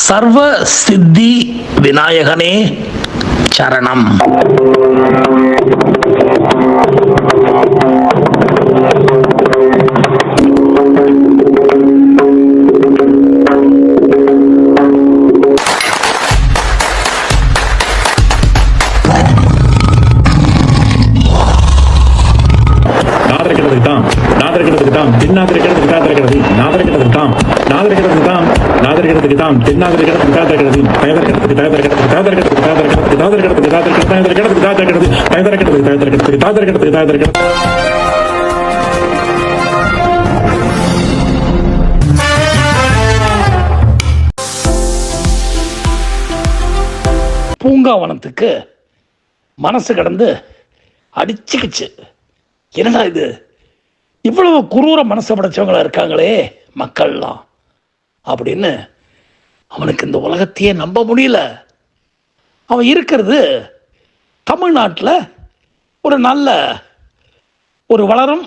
சர்வ சித்தி விநாயகனே சரணம். பூங்காவனத்துக்கு மனசு கடந்து அடிச்சுக்கிச்சு. என்னடா இது, இவ்வளவு குரூர மனசு படைச்சவங்களா இருக்காங்களே மக்கள்லாம் அப்படின்னு அவனுக்கு இந்த உலகத்தையே நம்ப முடியல. அவன் இருக்கிறது தமிழ்நாட்டில் ஒரு நல்ல ஒரு வளரும்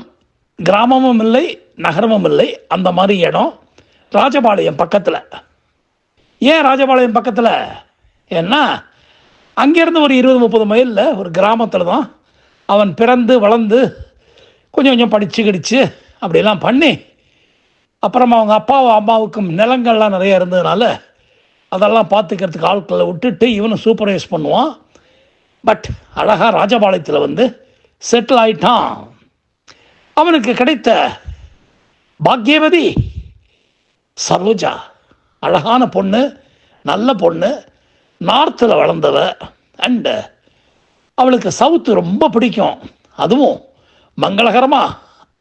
கிராமமும் இல்லை நகரமும் இல்லை, அந்த மாதிரி இடம் ராஜபாளையம் பக்கத்தில். ஏன் ராஜபாளையம் பக்கத்தில்? ஏன்னா அங்கேருந்து ஒரு 20-30 மைலில் ஒரு கிராமத்தில் தான் அவன் பிறந்து வளர்ந்து கொஞ்சம் கொஞ்சம் படித்து கிடிச்சு அப்படிலாம் பண்ணி, அப்புறமா அவங்க அப்பாவும் அம்மாவுக்கும் நிலங்கள்லாம் நிறைய இருந்ததுனால அதெல்லாம் பார்த்துக்கிறதுக்கு ஆட்களை விட்டுட்டு இவனும் சூப்பர்வைஸ் பண்ணுவான். பட் அழகாக ராஜபாளையத்தில் வந்து செட்டில் ஆயிட்டான். அவனுக்கு கிடைத்த பாக்யவதி சரோஜா, அழகான பொண்ணு, நல்ல பொண்ணு, நார்த்தில் வளர்ந்தவ. அண்டு அவளுக்கு சவுத்து ரொம்ப பிடிக்கும். அதுவும் மங்களகரமாக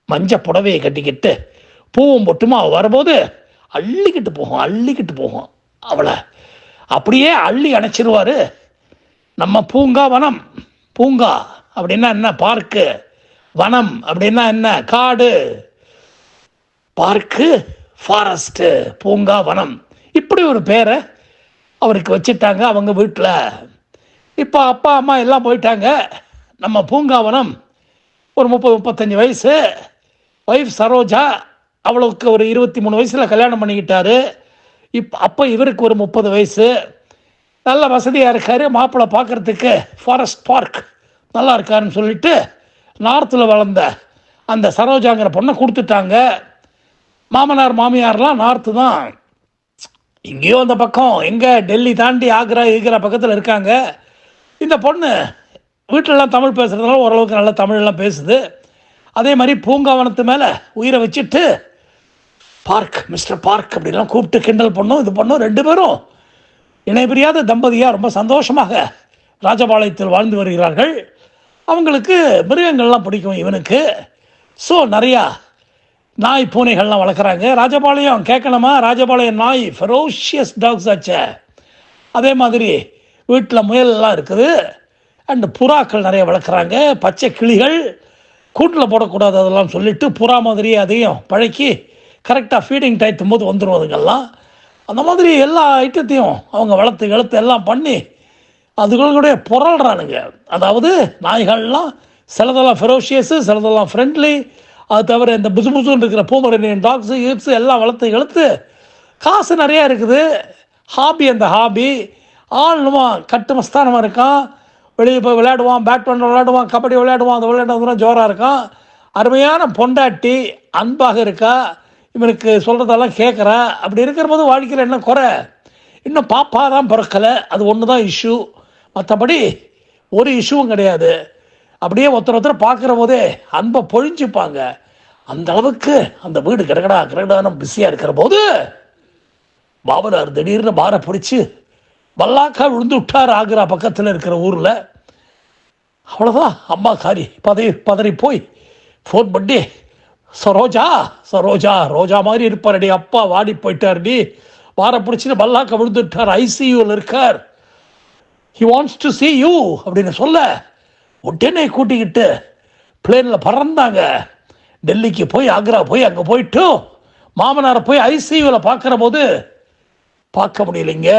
மஞ்ச புடவையை கட்டிக்கிட்டு பூவும் பொட்டுமா வரும்போது அள்ளிக்கிட்டு போகும். அவளை அப்படியே அள்ளி அணைச்சிருவார் நம்ம பூங்காவனம். பூங்கா அப்படின்னா என்ன? பார்க்கு. வனம் அப்படின்னா என்ன? காடு. பார்க்கு, ஃபாரஸ்ட்டு, பூங்கா, வனம், இப்படி ஒரு பேரை அவருக்கு வச்சுட்டாங்க அவங்க வீட்டில். இப்போ அப்பா அம்மா எல்லாம் போயிட்டாங்க. நம்ம பூங்காவனம் ஒரு 30-35 வயசு. ஒய்ஃப் சரோஜா, அவளுக்கு ஒரு 23 வயசில் கல்யாணம் பண்ணிக்கிட்டாரு. அப்போ இவருக்கு ஒரு 30 வயசு. நல்ல வசதியாக இருக்கார். மாப்பிள்ளை பார்க்குறதுக்கு ஃபாரஸ்ட் பார்க் நல்லா இருக்காருன்னு சொல்லிட்டு நார்த்தில் வளர்ந்த அந்த சரோஜாங்கிற பொண்ணை கொடுத்துட்டாங்க. மாமனார் மாமியார்லாம் நார்த்து தான், இங்கேயோ அந்த பக்கம் எங்கே டெல்லி தாண்டி ஆக்ரா பக்கத்தில் இருக்காங்க. இந்த பொண்ணு வீட்டிலலாம் தமிழ் பேசுகிறதுனால ஓரளவுக்கு நல்லா தமிழ்லாம் பேசுது. அதே மாதிரி பூங்காவனத்து மேலே உயிரை வச்சுட்டு பார்க், மிஸ்டர் பார்க் அப்படிலாம் கூப்பிட்டு கிண்டல் பண்ணும். இது பண்ணும். 2 பேரும் இணைபிரியாத தம்பதியாக ரொம்ப சந்தோஷமாக ராஜபாளையத்தில் வாழ்ந்து வருகிறார்கள். அவங்களுக்கு மிருகங்கள்லாம் பிடிக்கும் இவனுக்கு. ஸோ நிறையா நாய் பூனைகள்லாம் வளர்க்குறாங்க. ராஜபாளையம் கேட்கணுமா? ராஜபாளையம் நாய் ஃபெரோஷியஸ் டாக்ஸ் ஆச்சே. அதே மாதிரி வீட்டில் முயலெல்லாம் இருக்குது. அண்டு புறாக்கள் நிறைய வளர்க்குறாங்க. பச்சை கிளிகள் கூட்டில் போடக்கூடாது அதெல்லாம் சொல்லிவிட்டு புறா மாதிரியே அதையும் பழக்கி கரெக்டாக ஃபீடிங் டைத்தும் போது வந்துடும் அதுங்கெல்லாம். அந்த மாதிரி எல்லா ஐட்டத்தையும் அவங்க வளர்த்து எல்லாம் பண்ணி அதுகளுடைய புரள்றானுங்க. அதாவது நாய்கள்லாம் சிலதெல்லாம் ஃபெரோஷியஸு, சிலதெல்லாம் ஃப்ரெண்ட்லி. அது தவிர இந்த புசுன்னு இருக்கிற பூமரேனியன் டாக்ஸு ஈப்ஸு எல்லாம் வளர்த்து காசு நிறையா இருக்குது. ஹாபி, அந்த ஹாபி ஆளுமா கட்டு மஸ்தானமாக இருக்கான். வெளியே போய் விளையாடுவான், பேட்மிண்டன் விளையாடுவான், கபடி விளையாடுவான். அந்த விளையாடுறதுலாம் ஜோராக இருக்கான். அருமையான பொண்டாட்டி, அன்பாக இருக்கா. இவனுக்கு சொல்கிறதெல்லாம் கேட்குறா. அப்படி இருக்கிற போது வாழ்க்கையில் என்ன குறை? இன்னும் பாப்பா தான் பிறக்கலை, அது ஒன்று தான் இஷ்யூ. மற்றபடி ஒரு இஷ்யூவும் கிடையாது. அப்படியே ஒருத்தர் பார்க்குற போதே அன்பை பொழிஞ்சுப்பாங்க. அந்த அளவுக்கு அந்த வீடு கிடக்கடான்னு பிஸியாக இருக்கிற போது பாபனார் திடீர்னு பாரை பிடிச்சி பல்லாக்கா விழுந்து விட்டார் ஆக்ரா பக்கத்தில் இருக்கிற ஊரில். அவ்வளோதான், அம்மா காரி பதறி போய் ஃபோன் பண்ணி, சரோஜா ரோஜா மாதிரி இருப்பாரடி, அப்பா வாடி போயிட்டார்டி, வார பிடிச்சிட்டு பல்லாக்க விழுந்துட்டார், ஐசியூவில் இருக்கார், he wants to see you அப்படின்னு சொல்ல உடனே கூட்டிக்கிட்டு பிளேனில் பறந்தாங்க. டெல்லிக்கு போய் ஆக்ரா போய் அங்கே போயிட்டு மாமனாரை போய் ஐசியூவில் பார்க்குற போது பார்க்க முடியலைங்க.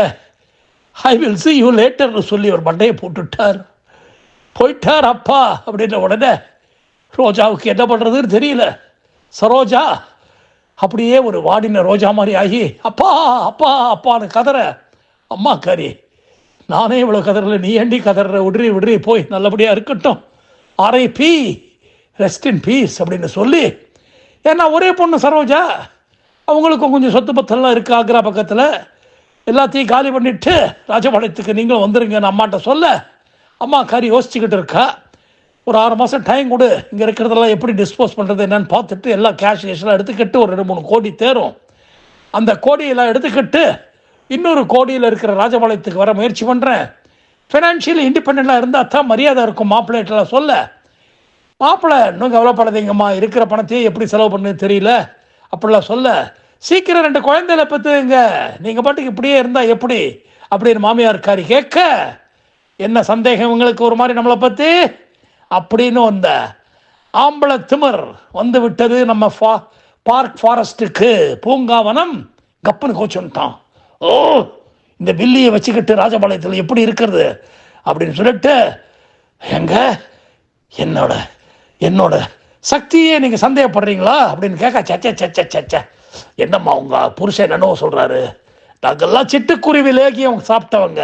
ஐ வில் see you laterன்னு சொல்லி ஒரு மண்டையை போயிட்டார் அப்பா அப்படின்ற உடனே ரோஜாவுக்கு என்ன பண்ணுறதுன்னு தெரியல. சரோஜா அப்படியே ஒரு வாடின ரோஜா மாதிரி ஆகி அப்பா அப்பான்னு கதற அம்மாக்காரி, நானே இவ்வளோ கதறல, நீ ஏண்டி கதற, விடுறி விடுறி, போய் நல்லபடியாக இருக்கட்டும், RIP, ரெஸ்ட் இன் பீஸ் அப்படின்னு சொல்லி. ஏன்னா ஒரே பொண்ணு சரோஜா, அவங்களுக்கும் கொஞ்சம் சொத்து பத்தெல்லாம் இருக்குது ஆக்ரா பக்கத்தில், எல்லாத்தையும் காலி பண்ணிவிட்டு ராஜபாளையத்துக்கு நீங்களும் வந்துருங்கன்னு அம்மாட்ட சொல்ல, அம்மாக்காரி யோசிச்சுக்கிட்டு இருக்கா. ஒரு 6 மாதம் டைம் கொடு, இங்கே இருக்கிறதெல்லாம் எப்படி டிஸ்போஸ் பண்ணுறது என்னன்னு பார்த்துட்டு எல்லாம் கேஷ்லாம் எடுத்துக்கிட்டு ஒரு 2-3 கோடி தேரும், அந்த கோடியெல்லாம் எடுத்துக்கிட்டு இன்னொரு கோடியில் இருக்கிற ராஜபாளையத்துக்கு வர முயற்சி பண்ணுறேன். ஃபினான்ஷியலி இண்டிபெண்ட்டாக இருந்தால் தான் மரியாதை இருக்கும் மாப்பிள்ளைட்டெல்லாம் சொல்ல. மாப்பிள்ளை இன்னும் கவலைப்படாதீங்கம்மா, இருக்கிற பணத்தையே எப்படி செலவு பண்ணுன்னு தெரியல அப்படிலாம் சொல்ல. சீக்கிரம் 2 குழந்தைகளை பெற்றுங்க, நீங்கள் பாட்டுக்கு இப்படியே இருந்தால் எப்படி அப்படின்னு மாமியார்காரி கேட்க, என்ன சந்தேகம் இவங்களுக்கு ஒரு மாதிரி நம்மளை பற்றி அப்படின்னு அந்த ஆம்பளை திமிர் வந்து விட்டது நம்ம பார்க் ஃபாரஸ்ட்டுக்கு, பூங்காவனம். கப்புன்னு கோச்சுட்டான். ஓ, இந்த பில்லியை வச்சுக்கிட்டு ராஜபாளையத்தில் எப்படி இருக்கிறது அப்படின்னு சொல்லிட்டு, எங்க என்னோட என்னோட சக்தியே நீங்கள் சந்தேகப்படுறீங்களா அப்படின்னு கேட்க, சச்ச என்னம்மா உங்கள் புருஷன் என்னவோ சொல்கிறாரு, நாங்கள்லாம் சிட்டுக்குருவி லேகியம் சாப்பிட்டவங்க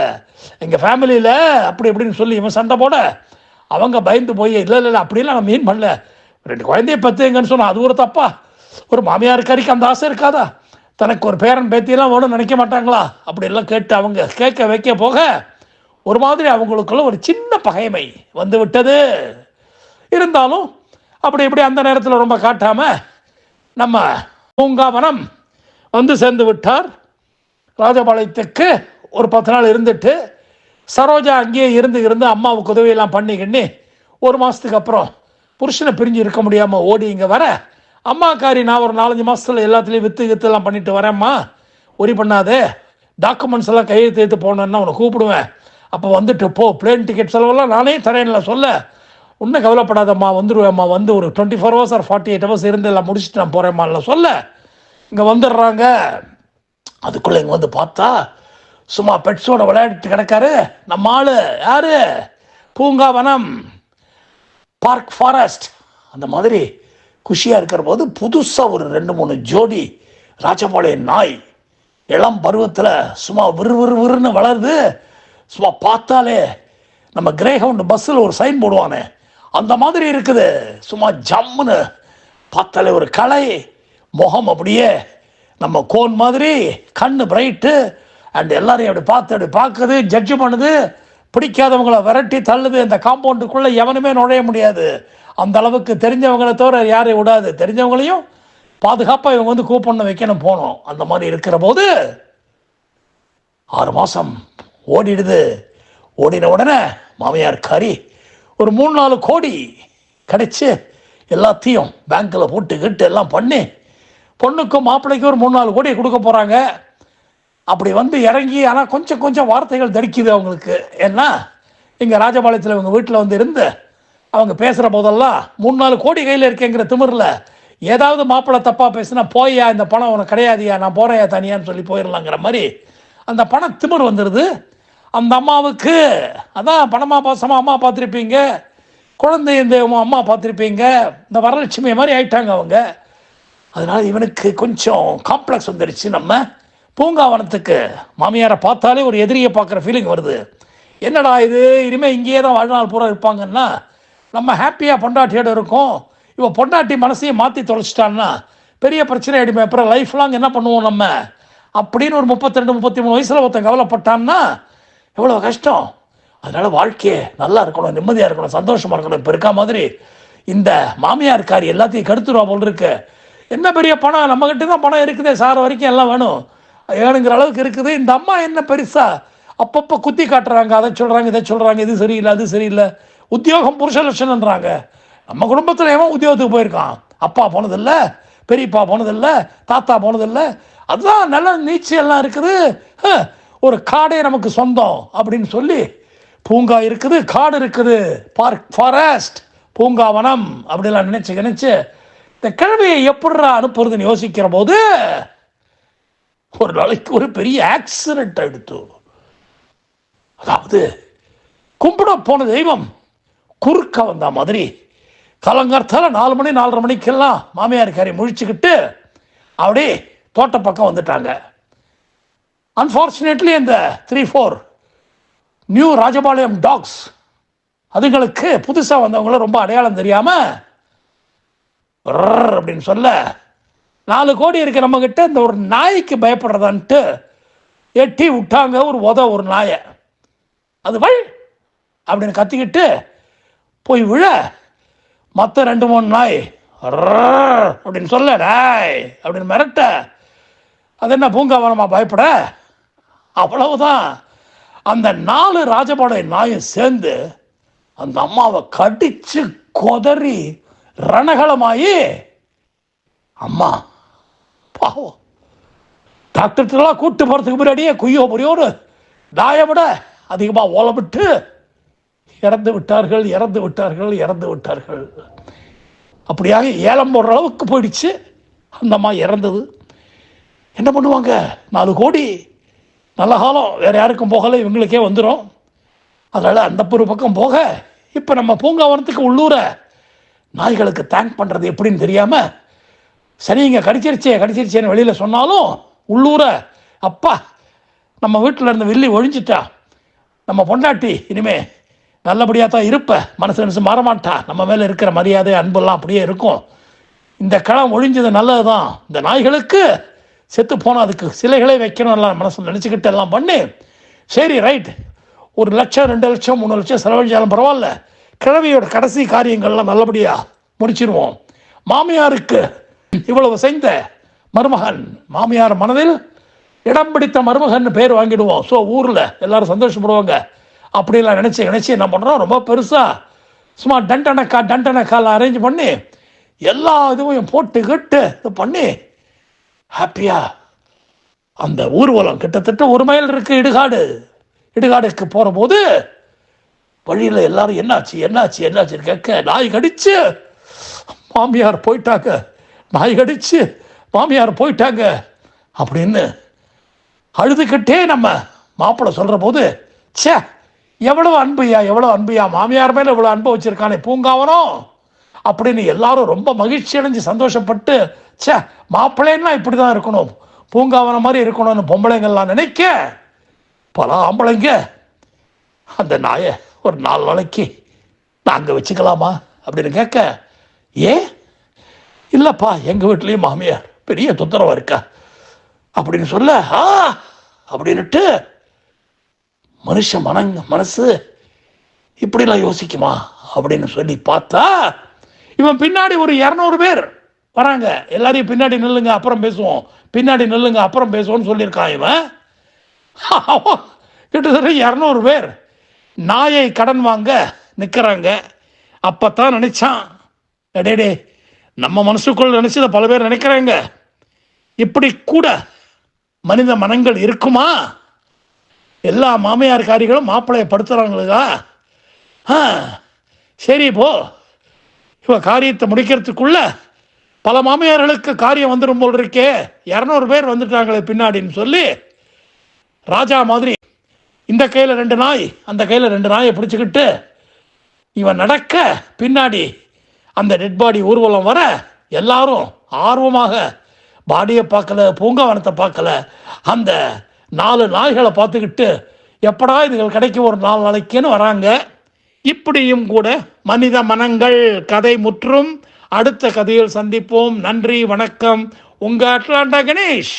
எங்கள் ஃபேமிலியில் அப்படி இப்படின்னு சொல்லி இவன் சண்டை போட, அவங்க பயந்து போய் இல்லை அப்படிலாம் நான் மீன் பண்ணல, 2 குழந்தைய பத்துங்கன்னு சொன்னால் அது ஒரு தப்பா? ஒரு மாமியாருக்காரிக்கு அந்த ஆசை இருக்காதா? தனக்கு ஒரு பேரன் பேத்தியெல்லாம் வேணும்னு நினைக்க மாட்டாங்களா? அப்படியெல்லாம் கேட்டு அவங்க கேட்க வைக்க போக ஒரு மாதிரி அவங்களுக்குள்ள ஒரு சின்ன பகைமை வந்து விட்டது. இருந்தாலும் அப்படி இப்படி அந்த நேரத்தில் ரொம்ப காட்டாமல் நம்ம பூங்காவனம் வந்து சேர்ந்து விட்டார். ராஜபாளையத்துக்கு ஒரு 10 நாள் இருந்துட்டு சரோஜா அங்கேயே இருந்து அம்மாவுக்கு உதவியெல்லாம் பண்ணிக்கின்னு 1 மாதத்துக்கு அப்புறம் புருஷனை பிரிஞ்சு இருக்க முடியாமல் ஓடி இங்கே வர, அம்மாக்காரி நான் ஒரு 4-5 மாதத்தில் எல்லாத்துலேயும் வித்துலாம் பண்ணிட்டு வரேம்மா, ஒரி பண்ணாதே, டாக்குமெண்ட்ஸ் எல்லாம் கையெழுத்து போனேன்னா உன்னை கூப்பிடுவேன், அப்போ வந்துட்டு போ, பிளேன் டிக்கெட் செலவெல்லாம் நானே தரேன்ல சொல்ல, இன்னும் கவலைப்படாதம்மா வந்துடுவேம்மா, வந்து ஒரு 24 hours or 48 hours இருந்து எல்லாம் முடிச்சுட்டு நான் போகிறேம்மான்ல சொல்ல இங்கே வந்துடுறாங்க. அதுக்குள்ளே இங்கே வந்து பார்த்தா சும்மா பெட்ஸோட விளையாடிட்டு கிடக்காரு நம்ம ஆளு. யாரு? பூங்காவனம், பார்க் ஃபாரஸ்ட். அந்த மாதிரி குஷியாக இருக்கிற போது புதுசாக ஒரு 2-3 ஜோடி ராஜபாளையம் நாய் இளம் பருவத்தில் சும்மா விறுன்னு வளருது. சும்மா பார்த்தாலே நம்ம கிரேஹவுண்ட் பஸ்ஸில் ஒரு சைன் போடுவானே அந்த மாதிரி இருக்குது. சும்மா ஜம்முன்னு பார்த்தாலே ஒரு கலை, முகம் அப்படியே நம்ம கோன் மாதிரி, கண்ணு பிரைட்டு, அண்ட் எல்லாரையும் அப்படி பார்க்குது, ஜட்ஜு பண்ணுது, பிடிக்காதவங்களை விரட்டி தள்ளுது. இந்த காம்பவுண்டுக்குள்ளே எவனுமே நுழைய முடியாது, அந்த அளவுக்கு தெரிஞ்சவங்களை தவிர யாரையும் விடாது. தெரிஞ்சவங்களையும் பாதுகாப்பாக இவங்க வந்து கூப்பிடணும் வைக்கணும் போகணும். அந்த மாதிரி இருக்கிற போது 6 மாதம் ஓடிடுது. ஓடின உடனே மாமியார்காரி ஒரு 3-4 கோடி கிடைச்சி எல்லாத்தையும் பேங்க்கில் போட்டுக்கிட்டு எல்லாம் பண்ணி பொண்ணுக்கும் மாப்பிள்ளைக்கும் ஒரு 3-4 கோடியை கொடுக்க போகிறாங்க. அப்படி வந்து இறங்கி, ஆனால் கொஞ்சம் வார்த்தைகள் தடிக்குது அவங்களுக்கு. ஏன்னா இங்கே ராஜபாளையத்தில் இவங்க வீட்டில் வந்து இருந்து அவங்க பேசுகிற போதெல்லாம் 3-4 கோடி கையில் இருக்கேங்கிற திமிரில் ஏதாவது மாப்பிள்ளை தப்பாக பேசுனா, போய்யா இந்த பணம் உனக்கு கிடையாதுயா, நான் போகிறேயா தனியான்னு சொல்லி போயிடலாங்கிற மாதிரி அந்த பண திமிர் வந்துடுது அந்த அம்மாவுக்கு. அதான் பணமாக பாசமாக அம்மா பார்த்துருப்பீங்க, குழந்தை இந்த அம்மா பார்த்துருப்பீங்க, இந்த வரலட்சுமி மாதிரி ஆயிட்டாங்க அவங்க. அதனால் இவனுக்கு கொஞ்சம் காம்ப்ளெக்ஸ் வந்துடுச்சு. நம்ம பூங்காவனத்துக்கு மாமியாரை பார்த்தாலே ஒரு எதிரியை பார்க்குற ஃபீலிங் வருது. என்னடா இது, இனிமேல் இங்கேயே தான் வாழ்நாள் பூரா இருப்பாங்கன்னா நம்ம ஹாப்பியாக பொண்டாட்டியோடு இருக்கோம், இவன் பொண்டாட்டி மனசையும் மாற்றி தொலைச்சிட்டான்னா பெரிய பிரச்சனை ஆகிடுமே, அப்புறம் லைஃப் லாங் என்ன பண்ணுவோம் நம்ம அப்படின்னு ஒரு 32-33 வயசில் ஒருத்தன் கவலைப்பட்டான்னா எவ்வளோ கஷ்டம். அதனால் வாழ்க்கையே நல்லா இருக்கணும், நிம்மதியாக இருக்கணும், சந்தோஷமாக இருக்கணும். இப்போ இருக்கா மாதிரி இந்த மாமியார்காரி எல்லாத்தையும் கெடுத்துருவா போல் இருக்கு. என்ன பெரிய பணம், நம்மகிட்ட தான் பணம் இருக்குதே, சார் வரைக்கும் எல்லாம் வேணும் வேணுங்கிற அளவுக்கு இருக்குது. இந்த அம்மா என்ன பெருசா அப்பப்போ குத்தி காட்டுறாங்க, அதை சொல்கிறாங்க இதை சொல்கிறாங்க, இது சரியில்லை அது சரியில்லை, உத்தியோகம் புருஷ லட்சணன்றாங்க. நம்ம குடும்பத்தில் எவன் உத்தியோகத்துக்கு போயிருக்கான்? அப்பா போனதில்லை, பெரியப்பா போனதில்லை, தாத்தா போனதில்லை. அதுதான் நல்ல நீச்சல்லாம் இருக்குது, ஒரு காடே நமக்கு சொந்தம் அப்படின்னு சொல்லி பூங்கா இருக்குது, காடு இருக்குது, பார்க் ஃபாரஸ்ட், பூங்காவனம் அப்படிலாம் நினைச்சு இந்த கிழமையை எப்படிரா அனுப்புறதுன்னு யோசிக்கிற போது ஒரு நாளைக்கு ஒரு பெரிய ஆக்சிடென்ட் எடுத்து, அதாவது கும்பிட போன தெய்வம் குறுக்க வந்த மாதிரி காலங்காலத்தால் 4 மணி 4:30 மணிக்கெல்லாம் மாமியார்காரி முழிச்சுக்கிட்டு அப்படியே தோட்ட பக்கம் வந்துட்டாங்க. அன்ஃபார்ச்சுனேட்லி இந்த 3-4 நியூ ராஜபாளையம் டாக்ஸ் அதுங்களுக்கு புதுசாக வந்தவங்கள ரொம்ப அடையாளம் தெரியாமல் அப்படின்னு சொல்ல 4 கோடி இருக்கு நம்மக்கிட்ட, இந்த ஒரு நாய்க்கு பயப்படுறதான்ட்டு எட்டி விட்டாங்க ஒரு நாயை. அது வள் அப்படின்னு கத்திக்கிட்டு போய் விழ மற்ற 2-3 நாய் அப்படின்னு சொல்ல நாய் அப்படின்னு மிரட்ட, அது என்ன பூங்காவனமா பயப்பட? அவ்வளவுதான். அந்த 4 ராஜபாளைய நாயும் சேர்ந்து அந்த அம்மாவை கடிச்சு கொதறி ரணகலமாயி, அம்மா பாவம் டாக்டர்லாம் கூட்டு போகிறதுக்கு முன்னாடியே குய்யோ புரியோடு நாயை விட அதிகமாக ஓலமிட்டு இறந்து விட்டார்கள். அப்படியாக ஏலம் போடுற அளவுக்கு போயிடுச்சு. அந்த அம்மா இறந்தது. என்ன பண்ணுவாங்க? 4 கோடி நல்ல காலம், வேறு யாருக்கும் போகலை, இவங்களுக்கே வந்துடும். அதனால் அந்த ஒரு பக்கம் போக, இப்போ நம்ம பூங்காவனத்துக்கு உள்ளூர நாய்களுக்கு தேங்க் பண்ணுறது எப்படின்னு தெரியாமல், சரிங்க கடிச்சிருச்சேன்னு வெளியில் சொன்னாலும் உள்ளூர அப்பா நம்ம வீட்டில் இருந்த வில்லி ஒழிஞ்சிட்டா, நம்ம பொண்டாட்டி இனிமே நல்லபடியாக தான் இருப்ப, மனசு மாறமாட்டா, நம்ம மேலே இருக்கிற மரியாதை அன்பெல்லாம் அப்படியே இருக்கும், இந்த களம் ஒழிஞ்சது நல்லது தான், இந்த நாய்களுக்கு செத்து போனால் அதுக்கு சிலைகளே வைக்கணும் எல்லாம் மனசில் நினச்சிக்கிட்டு எல்லாம் பண்ணி, சரி ரைட் 1 லட்சம் 2 லட்சம் 3 லட்சம் செலவழிச்சாலும் பரவாயில்ல, கிழவியோட கடைசி காரியங்கள்லாம் நல்லபடியாக முடிச்சிருவோம். மாமியாருக்கு இவ்வளவு செய்த மருமகன், மாமியார் மனதில் இடம் பிடித்த மருமகன் பேர் வாங்கிடுவோம். ஸோ ஊரில் எல்லாரும் சந்தோஷப்படுவாங்க. அப்படிலாம் நினச்சி என்ன பண்ணுறோம், ரொம்ப பெருசாக சும்மா டண்டனக்கால் அரேஞ்ச் பண்ணி எல்லா இதுவையும் போட்டுக்கிட்டு இது பண்ணி ஹாப்பியாக அந்த ஊர்வலம் கிட்டத்தட்ட 1 மைல் இருக்குது இடுகாடுக்கு போகிற போது வழியில் எல்லாரும் என்னாச்சு கேட்க, நாய் கடிச்சு மாமியார் போயிட்டாங்க அப்படின்னு அழுதுகிட்டே நம்ம மாப்பிள்ளை சொல்கிற போது, சே எவ்வளோ அன்பையா மாமியார் மேலே இவ்வளோ அன்பை வச்சுருக்கானே பூங்காவனம் அப்படின்னு எல்லாரும் ரொம்ப மகிழ்ச்சி அடைஞ்சு சந்தோஷப்பட்டு, சே மாப்பிள்ளைன்னா இப்படி தான் இருக்கணும், பூங்காவனம் மாதிரி இருக்கணும்னு பொம்பளைங்கள்லாம் நினைக்க, பல ஆம்பளைங்க அந்த நாயை ஒரு 4 நாளைக்கு நாங்கள் வச்சுக்கலாமா அப்படின்னு கேட்க, இல்லைப்பா எங்கள் வீட்லேயும் மாமியார் பெரிய தொந்தரவாக இருக்கா அப்படின்னு சொல்ல, அப்படின்னுட்டு மனசு இப்படிலாம் யோசிக்குமா அப்படின்னு சொல்லி பார்த்தா, இவன் பின்னாடி ஒரு 200 பேர் வராங்க. எல்லாரையும் பின்னாடி நில்லுங்க அப்புறம் பேசுவோம்னு சொல்லியிருக்கான் இவன். கிட்டத்தட்ட 200 பேர் நாயை கடன் வாங்க நிற்கிறாங்க. அப்பத்தான் நினைச்சான், டே நம்ம மனசுக்குள்ள நினைச்சத பல பேர் நினைக்கிறாங்க, இப்படி கூட மனித மனங்கள் இருக்குமா? எல்லா மாமியார்காரிகளும் மாப்பிள்ளையை படுத்துறாங்களா? சரி போ, இவ காரியத்தை முடிக்கிறதுக்குள்ள பல மாமியார்களுக்கு காரியம் வந்துடும் போல் இருக்கே, 200 பேர் வந்துட்டாங்களே பின்னாடின்னு சொல்லி ராஜா மாதிரி இந்த கையில் 2 நாய் அந்த கையில் 2 நாயை பிடிச்சிக்கிட்டு இவன் நடக்க, பின்னாடி அந்த டெட் பாடி ஊர்வலம் வர எல்லாரும் ஆர்வமாக பாடியை பார்க்கல, பூங்காவனத்தை பார்க்கல, அந்த 4 நாய்களை பார்த்துக்கிட்டு எப்படா இதுகள் கிடைக்கும் ஒரு 4 நாளைக்குன்னு வராங்க. இப்படியும் கூட மனித மனங்கள் கதை முற்றும். அடுத்த கதையில் சந்திப்போம். நன்றி, வணக்கம். உங்கள் அட்லாண்டா கணேஷ்.